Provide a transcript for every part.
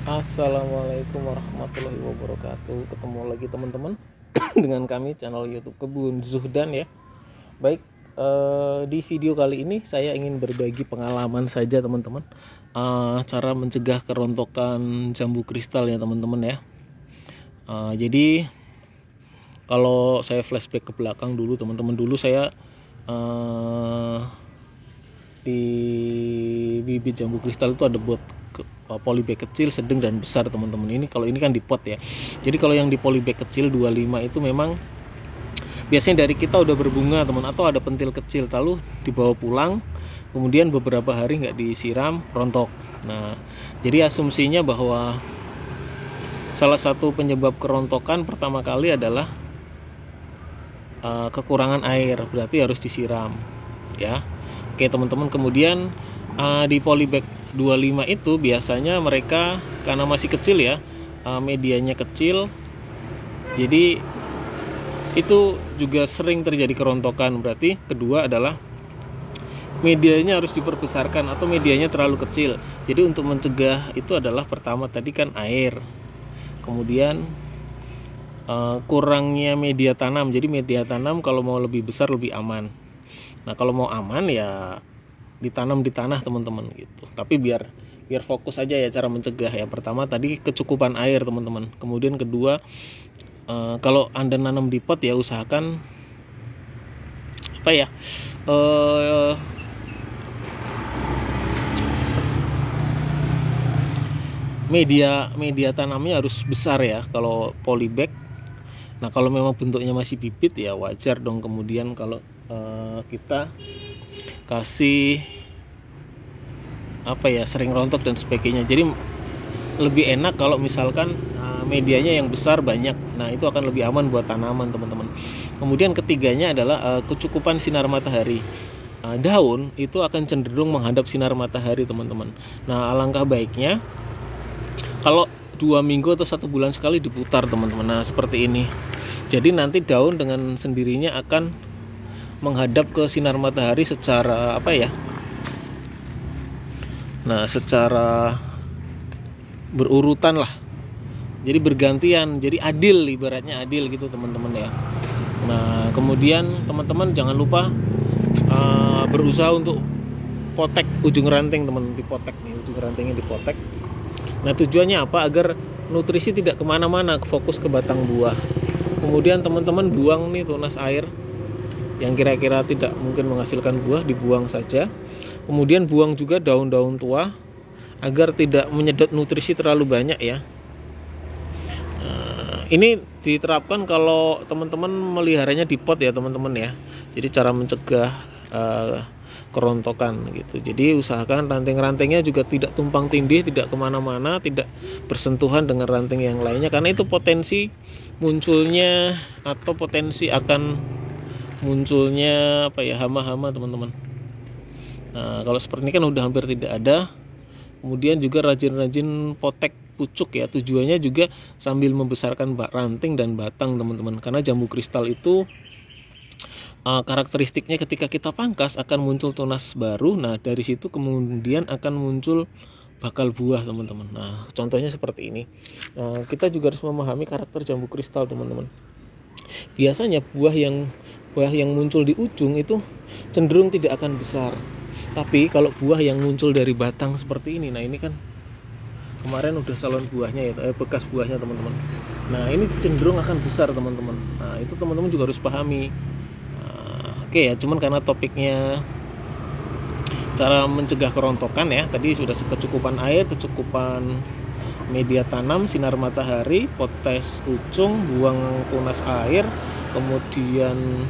Assalamualaikum warahmatullahi wabarakatuh. Ketemu lagi teman-teman dengan kami channel YouTube Kebun Zuhdan ya. Baik, di video kali ini saya ingin berbagi pengalaman saja teman-teman, cara mencegah kerontokan jambu kristal ya teman-teman ya. Jadi kalau saya flashback ke belakang dulu teman-teman, dulu saya di bibit jambu kristal itu ada buat polybag kecil, sedang dan besar teman-teman. Ini kalau ini kan di pot ya. Jadi kalau yang di polybag kecil 25 itu memang biasanya dari kita udah berbunga teman, atau ada pentil kecil lalu dibawa pulang, kemudian beberapa hari nggak disiram rontok. Nah, jadi asumsinya bahwa salah satu penyebab kerontokan pertama kali adalah kekurangan air, berarti harus disiram ya. Oke teman-teman, kemudian di polybag 25 itu biasanya mereka karena masih kecil ya, medianya kecil, jadi itu juga sering terjadi kerontokan. Berarti kedua adalah medianya harus diperbesarkan atau medianya terlalu kecil. Jadi untuk mencegah itu adalah pertama tadi kan air, kemudian kurangnya media tanam. Jadi media tanam kalau mau lebih besar lebih aman. Nah kalau mau aman ya ditanam di tanah teman-teman gitu. Tapi biar fokus aja ya cara mencegah ya. Pertama tadi kecukupan air teman-teman. Kemudian kedua, kalau Anda nanam di pot ya usahakan media tanamnya harus besar ya kalau polybag. Nah kalau memang bentuknya masih bibit ya wajar dong. Kemudian kalau kita kasih sering rontok dan sebagainya. Jadi lebih enak kalau misalkan medianya yang besar banyak. Nah itu akan lebih aman buat tanaman teman-teman. Kemudian ketiganya adalah kecukupan sinar matahari. Daun itu akan cenderung menghadap sinar matahari teman-teman. Nah alangkah baiknya kalau 2 minggu atau 1 bulan sekali diputar teman-teman. Nah seperti ini. Jadi nanti daun dengan sendirinya akan menghadap ke sinar matahari secara secara berurutan lah. Jadi bergantian, jadi adil, ibaratnya adil gitu teman-teman ya. Nah kemudian teman-teman jangan lupa berusaha untuk potek ujung ranting teman, dipotek nih, ujung rantingnya dipotek. Nah tujuannya apa? Agar nutrisi tidak kemana-mana, fokus ke batang buah. Kemudian teman-teman buang nih tunas air yang kira-kira tidak mungkin menghasilkan buah, dibuang saja. Kemudian buang juga daun-daun tua agar tidak menyedot nutrisi terlalu banyak ya. Ini diterapkan kalau teman-teman meliharanya di pot ya teman-teman ya. Jadi cara mencegah kerontokan gitu. Jadi usahakan ranting-rantingnya juga tidak tumpang tindih, tidak kemana-mana, tidak bersentuhan dengan ranting yang lainnya, karena itu potensi munculnya atau potensi akan munculnya hama-hama teman-teman. Nah kalau seperti ini kan udah hampir tidak ada. Kemudian juga rajin-rajin potek pucuk ya, tujuannya juga sambil membesarkan ranting dan batang teman-teman, karena jambu kristal itu karakteristiknya ketika kita pangkas akan muncul tunas baru. Nah dari situ kemudian akan muncul bakal buah teman-teman. Nah contohnya seperti ini. Kita juga harus memahami karakter jambu kristal teman-teman. Biasanya buah yang muncul di ujung itu cenderung tidak akan besar. Tapi kalau buah yang muncul dari batang seperti ini, nah ini kan kemarin udah salon buahnya ya, bekas buahnya teman-teman. Nah ini cenderung akan besar teman-teman. Nah itu teman-teman juga harus pahami. Oke ya, cuman karena topiknya cara mencegah kerontokan ya, tadi sudah kecukupan air, kecukupan media tanam, sinar matahari, potes ujung, buang tunas air, kemudian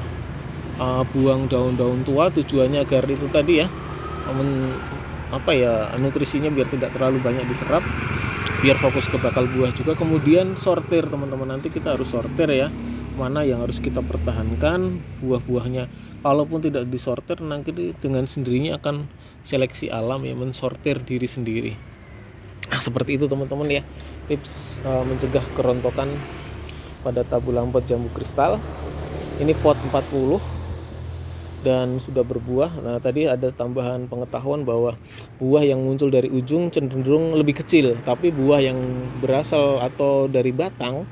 buang daun-daun tua, tujuannya agar itu tadi ya nutrisinya biar tidak terlalu banyak diserap, biar fokus ke bakal buah juga. Kemudian sortir teman-teman, nanti kita harus sortir ya, mana yang harus kita pertahankan buah-buahnya. Kalaupun tidak disortir nanti dengan sendirinya akan seleksi alam ya, mensortir diri sendiri. Nah seperti itu teman-teman ya, tips mencegah kerontokan pada tabulang pot jambu kristal. Ini pot 40 dan sudah berbuah. Nah, tadi ada tambahan pengetahuan bahwa buah yang muncul dari ujung cenderung lebih kecil, tapi buah yang berasal atau dari batang,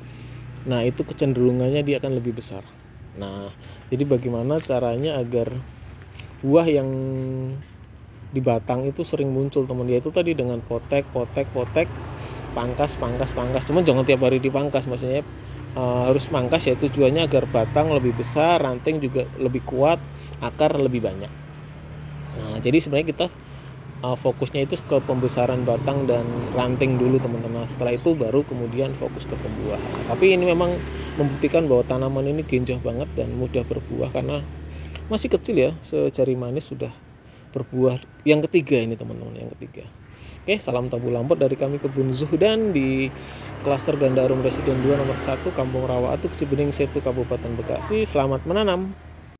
nah itu kecenderungannya dia akan lebih besar. Nah, jadi bagaimana caranya agar buah yang di batang itu sering muncul, teman, yaitu tadi dengan potek, pangkas. Cuman jangan tiap hari dipangkas, maksudnya harus pangkas ya, tujuannya agar batang lebih besar, ranting juga lebih kuat, akar lebih banyak. Nah, jadi sebenarnya kita fokusnya itu ke pembesaran batang dan ranting dulu, teman-teman. Setelah itu baru kemudian fokus ke pembuahan. Tapi ini memang membuktikan bahwa tanaman ini genjah banget dan mudah berbuah karena masih kecil ya, sejari manis sudah berbuah yang ketiga ini, teman-teman, yang ketiga. Oke, salam tabu lampot dari kami Kebun Zuhdan di Klaster Gandarum Residen 2 nomor 1 Kampung Rawa Atuk, Cibening Setu, Kabupaten Bekasi. Selamat menanam.